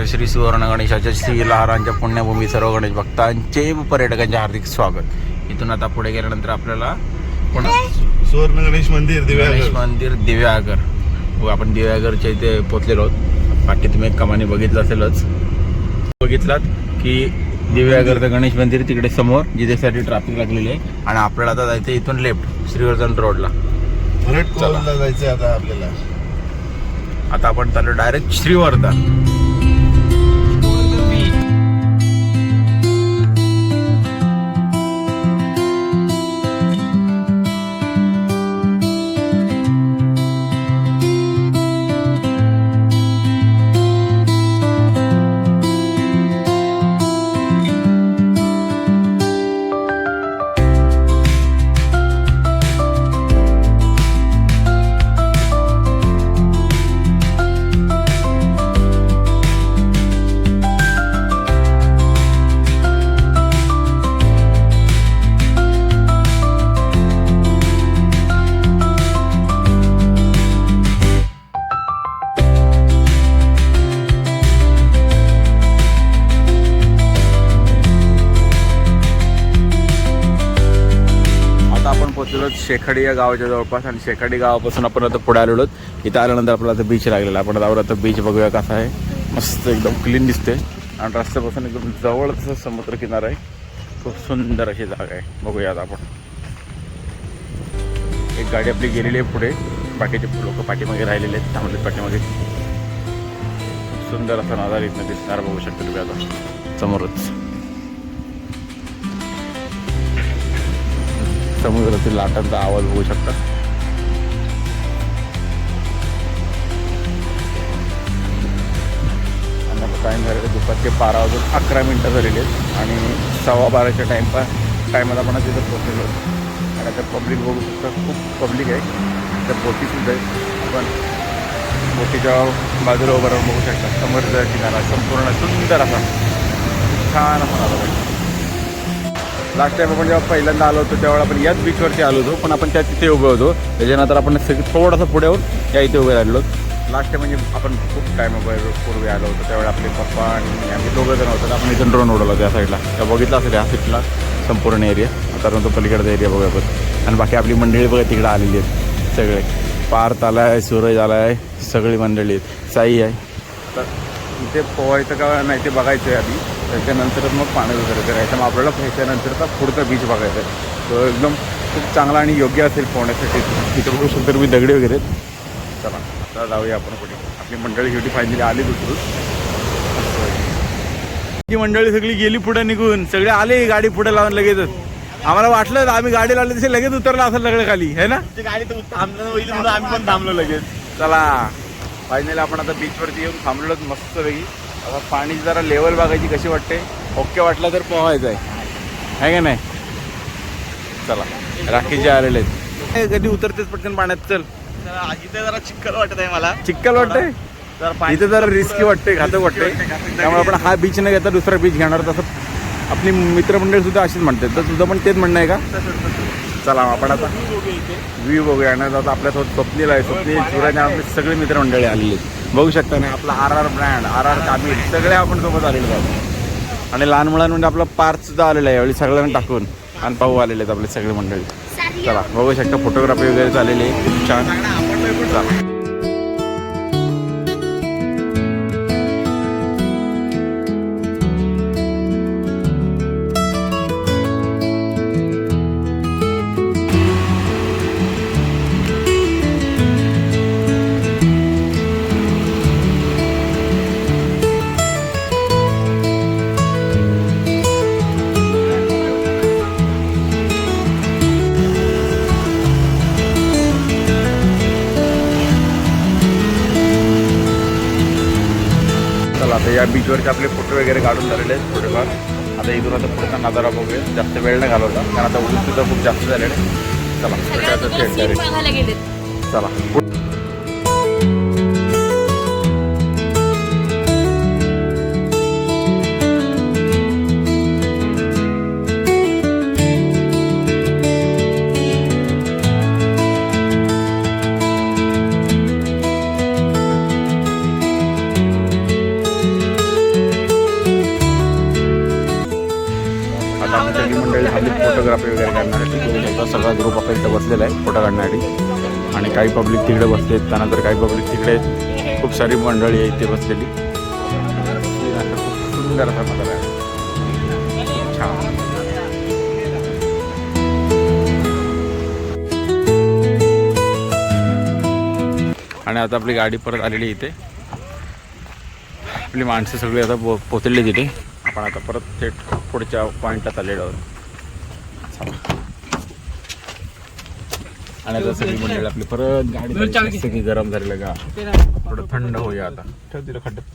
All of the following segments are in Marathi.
श्री सुवर्ण गणेशाच्या श्री लहारांच्या पुण्यभूमी सर्व गणेश भक्तांचे व पर्यटकांचे हार्दिक स्वागत. इथून आता पुढे गेल्यानंतर आपल्याला सुवर्ण गणेश मंदिर दिव्यागर व आपण दिव्यागरच्या इथे पोहोचलेलो आहोत. बाकी तुम्ही एक कमानी बघितलात की दिव्यागरचं गणेश मंदिर तिकडे समोर जिथेसाठी ट्रॅफिक लागलेली आहे आणि आपल्याला आता जायचं इथून लेफ्ट श्रीवर्धन रोडला जायचं आता आपल्याला. आता आपण चाललो डायरेक्ट श्रीवर्धन. शेखाडी या गावाच्या जवळपास आणि शेखाडी गावापासून आपण आता पुढे आलेलो. इथं आल्यानंतर आपल्याला आता बीच लागलेला. आपण आता बीच बघूया कसा आहे. मस्त एकदम क्लीन दिसते आणि रस्त्यापासून एकदम जवळ तसं समुद्र किनारा आहे. खूप सुंदर अशी जागा आहे. बघूया आता आपण. एक गाडी आपली गेलेली आहे पुढे. बाकीचे लोक पाठीमागे राहिलेले आहेत, थांबलेत पाठीमागे. सुंदर असा नजारा इथं दिसणार बघू शकता तुम्ही आता समोरच. समुद्रातील लाटांचा आवाज होऊ शकता. आणि आता टाईम झालेला दुपारचे 12 वाजून 11 मिनटं झालेली आहेत आणि 12:15च्या टायमाला आपण तिथं पोहोचलेलो. आणि आता पब्लिक बघू शकता, खूप पब्लिक आहे. त्या बोटीसुद्धा आहे. आपण बोटीच्या बाजूला उभं राहून बघू शकता समुद्राचा किनारा संपूर्ण सुंदर असा छान असा नजारा आहे. लास्ट टाइम आपण जेव्हा पहिल्यांदा आलो होतो त्यावेळेला आपण याच बीचवरती आलो होतो, पण आपण त्या तिथे उभे होतो. त्याच्यानंतर आपण थोडंसं पुढे होऊन या इथे उभे राहिलो. लास्ट टाइम म्हणजे आपण खूप टाईम पूर्वी आलो होतो त्यावेळेला आपले पप्पा आणि आम्ही दोघं जण होतो. आपण इथून ड्रोन उडवला त्या साईडला. त्या बघितला असेल ह्या साईडला संपूर्ण एरिया. आता तो पलीकडचा एरिया बघूया पण. आणि बाकी आपली मंडळी बघा तिकडे आलेली आहेत सगळे. पार्थ आला आहे, सूरज आला आहे, सगळी मंडळी आहेत. साई आहे. तर इथे पोहायचं का नाही ते बघायचं आहे आधी. त्याच्यानंतरच मग पाणी वगैरे करायचं. मग आपल्याला ह्याच्यानंतरचा पुढचा बीच बघायचा आहे. तो एकदम खूप चांगला आणि योग्य असेल पोहण्यासाठी. तिथे बघू शकतो मी दगडे वगैरे. चला आता जाऊया आपण पुढे. आपली मंडळी शेवटी फायनली आली उतरून. ती मंडळी सगळी गेली पुढे निघून. सगळे आले गाडी पुढे लावून लगेचच. आम्हाला वाटलं आम्ही गाडी लावली तसे लगेच उतरला असेल सगळं खाली आहे ना. गाडी तर थांबलं होईल म्हणून आम्ही पण थांबलो लगेच. चला फायनली आपण आता बीचवरती येऊन थांबलोच मस्त वेगळी. आता पाणी जरा लेवल बघायची कशी वाटते. ओके वाटलं तर पोहायचं आहे का नाही. चला राखीचे आलेले आहेत. कधी उतरतेच पटकन पाण्यात. चल इथे जरा चिखल वाटत आहे मला. चिखल वाटतंय इथे जरा रिस्की वाटते, घातक वाटते. त्यामुळे आपण हा बीच न घेता दुसरा बीच घेणार. तसं आपली मित्रमंडळी सुद्धा अशीच म्हणतात. तर तुझं पण तेच म्हणणं आहे का. चला आपण आता व्ह्यू बघूया. आणि आता आपल्यासोबत स्वप्नील आहे. स्वप्नील सूरज आपले सगळे मित्रमंडळी आलेली आहेत बघू शकता ना. आपला RR ब्रँड, RR कामीर सगळे आपण सोबत आलेले आहोत. आणि लहान मुलांमध्ये आपला पार्थ सुद्धा आलेला आहे यावेळी सगळ्यांना टाकून. आणि पाहू आलेले आहेत आपले सगळे मंडळी. चला बघू शकता फोटोग्राफी वगैरे झालेली आहे खूप छान. चला आता या बीचवरचे आपले फोटो वगैरे काढून झालेले आहेत थोडेफार. आता इथून आता पुढचा नजारा बघूया. जास्त वेळ नाही घालवता कारण आता ऊन सुद्धा खूप जास्त झालेलं आहे. चला चला आता आम्ही सगळी मंडळी थांबली फोटोग्राफी वगैरे करण्यासाठी. सगळा ग्रुप आपल्या इथं बसलेला आहे फोटो काढण्यासाठी. आणि काही पब्लिक तिकडे बसले आहेत, त्यानंतर काही पब्लिक तिकडे आहेत. खूप सारी मंडळी आहे इथे बसलेली. खूप सुंदर असा नजारा आहे. छान. आणि आता आपली गाडी परत आलेली इथे. आपली माणसं सगळी आता पोचलेली तिथे. आपण आता परत थेट पुढच्या पॉईंटला चाललेलो आहोत. आणि आता सगळी मंडळी आपली परत गाडी सगळी गरम झालेलं का थोडं थंड होऊया. आता ठेव तिला खड्ड्यात.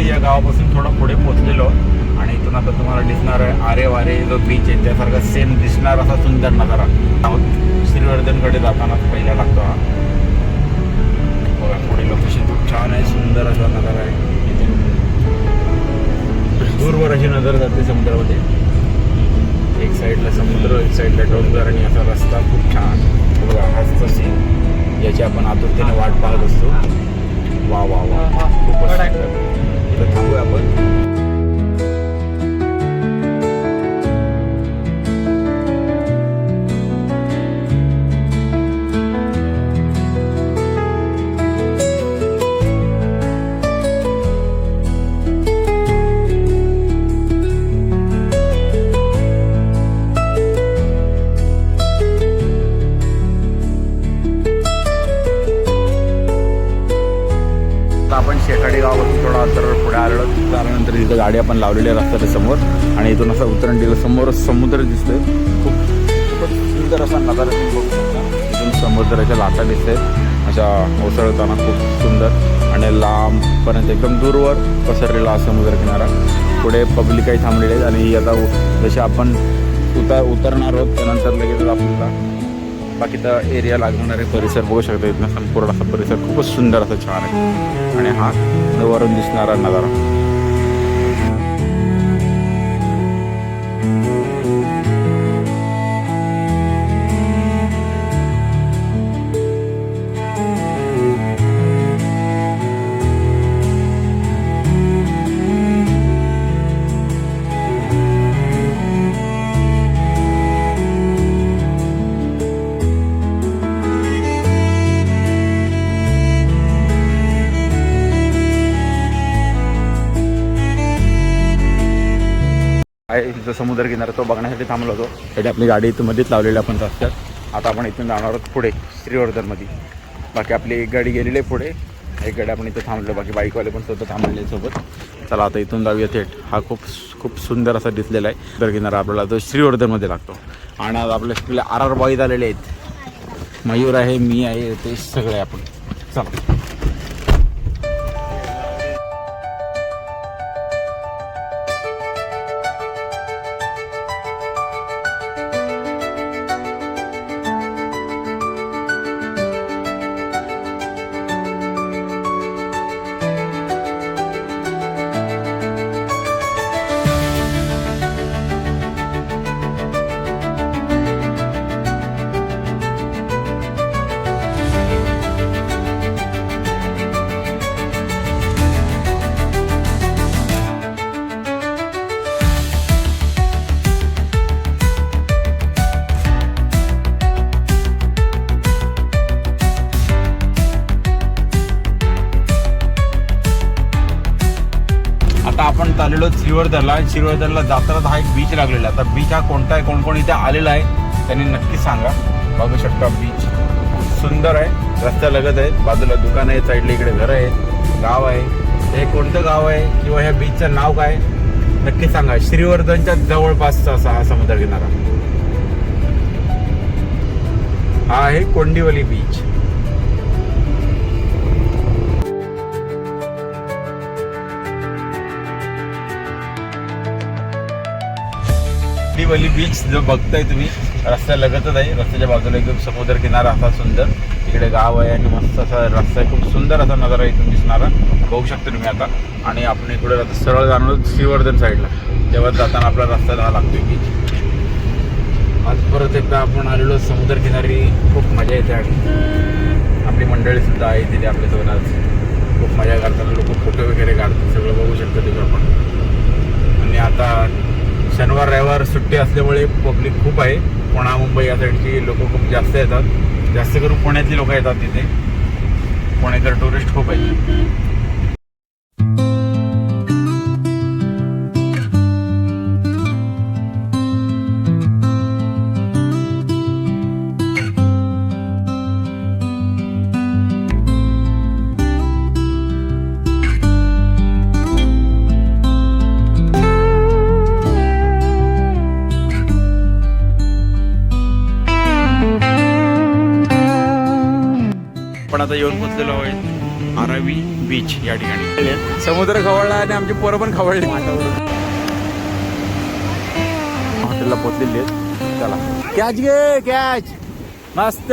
या गावापासून थोडं पुढे पोहोचलेलो आणि इथून आता तुम्हाला दिसणार आहे आरे वारे जो बीच आहे त्यासारखा सेम दिसणार असा सुंदर नजारा आहोत. श्रीवर्धनकडे जाताना पहिला लागतो हा. बघा पुढे लोकेशन खूप छान आहे, सुंदर असा नजारा आहे. इथून दूरवर अशी नजर जाते समुद्रामध्ये. एक साईडला समुद्र, एक साईडला डोंगर आणि असा रस्ता खूप छान. बघा हाच सीन याची आपण आतुरतेने वाट पाहत असतो. वा वा वा खूपच सुंदर. इथं थांबूया आपण. आपण शेकाडी गावापासून थोडा अंतर पुढे आलेलो. त्यानंतर इथं गाडी आपण लावलेल्या रस्त्याच्या समोर आणि इथून असं उतरण समोरच समुद्र दिसतोय. खूपच सुंदर असा नजारा तुम्ही बघू शकता. इथून समुद्राच्या लाटा दिसते अशा ओसळताना खूप सुंदर आणि लांबपर्यंत एकदम दूरवर पसरलेला समुद्र किनारा. पुढे पब्लिक काही थांबलेले आहेत आणि आता जसे आपण उतरणार आहोत त्यानंतर लगेच आपल्याला बाकीचा एरिया लागणारे परिसर बघू शकता. इथनं संपूर्ण असा परिसर खूपच सुंदर असं छान आहे आणि हा वरून दिसणारा नजारा. आहे तिथं समुद्र किनारा तो बघण्यासाठी थांबलो होतो. त्यासाठी आपली गाडी इथं मध्येच लावलेली आपण रस्त्यात. आता आपण इथून जाणार आहोत पुढे श्रीवर्धनमध्ये. बाकी आपली एक गाडी गेलेली आहे पुढे, एक गाडी आपण इथं थांबलो. बाकी बाईकवाले पण स्वतः थांबलेले सोबत. चला आता इथून जाऊया थेट. हा खूप सुंदर असा दिसलेला आहे समुद्र किनारा आपल्याला तो श्रीवर्धनमध्ये लागतो. आणि आज आपल्या RR बॉईज आलेले आहेत. मयूर आहे, मी आहे, ते सगळे आपण. चला आपण चाललेलो श्रीवर्धनला जाताना हा एक बीच लागलेला आहे. आता बीच हा कोणता आहे, कोण कोण इथे आलेला आहे त्यांनी नक्की सांगा. बघू शकता बीच सुंदर आहे, रस्त्यालगत आहे, बाजूला दुकान आहे, साईडला इकडे घर आहे, गाव आहे. हे कोणतं गाव आहे किंवा ह्या बीचचं नाव काय नक्की सांगा. श्रीवर्धनच्या जवळपासचा असा हा समुद्र किनारा हा आहे कोंडिवली बीच. कोंडिवली बीच जो बघताय तुम्ही रस्त्यालगतच आहे. रस्त्याच्या बाजूला एकदम समुद्र किनारा असा सुंदर, इकडे गाव आहे आणि मस्त असा रस्ता आहे. खूप सुंदर असा नजारा इथून दिसणारा बघू शकता तुम्ही आता. आणि आपण इकडे आता सरळ जाणार श्रीवर्धन साईडला, तेव्हा जाताना आपला रस्ता हा लागतोय बीच. आज परत एकदा आपण आलेलो समुद्र किनारी. खूप मजा येते आणि आपली मंडळी सुद्धा आहे तिथे आपल्यासोबत. आज खूप मजा करताना लोक फोटो वगैरे काढतात, सगळं बघू शकतो तिथे आपण. आणि आता शनिवार रविवार सुट्टी असल्यामुळे पब्लिक खूप आहे. पुणा मुंबई या साईडची लोक खूप जास्त येतात, जास्त करून पुण्यातली लोक येतात तिथे. पुणेकर टुरिस्ट खूप आहेत. पण आता येऊन पोचलेलो आहे आरावी बीच या ठिकाणी. समुद्र खवळला आणि आमची पोरं पण खवळली. हॉटेलला पोचलेली आहेत. चला कॅच घे, कॅच मस्त.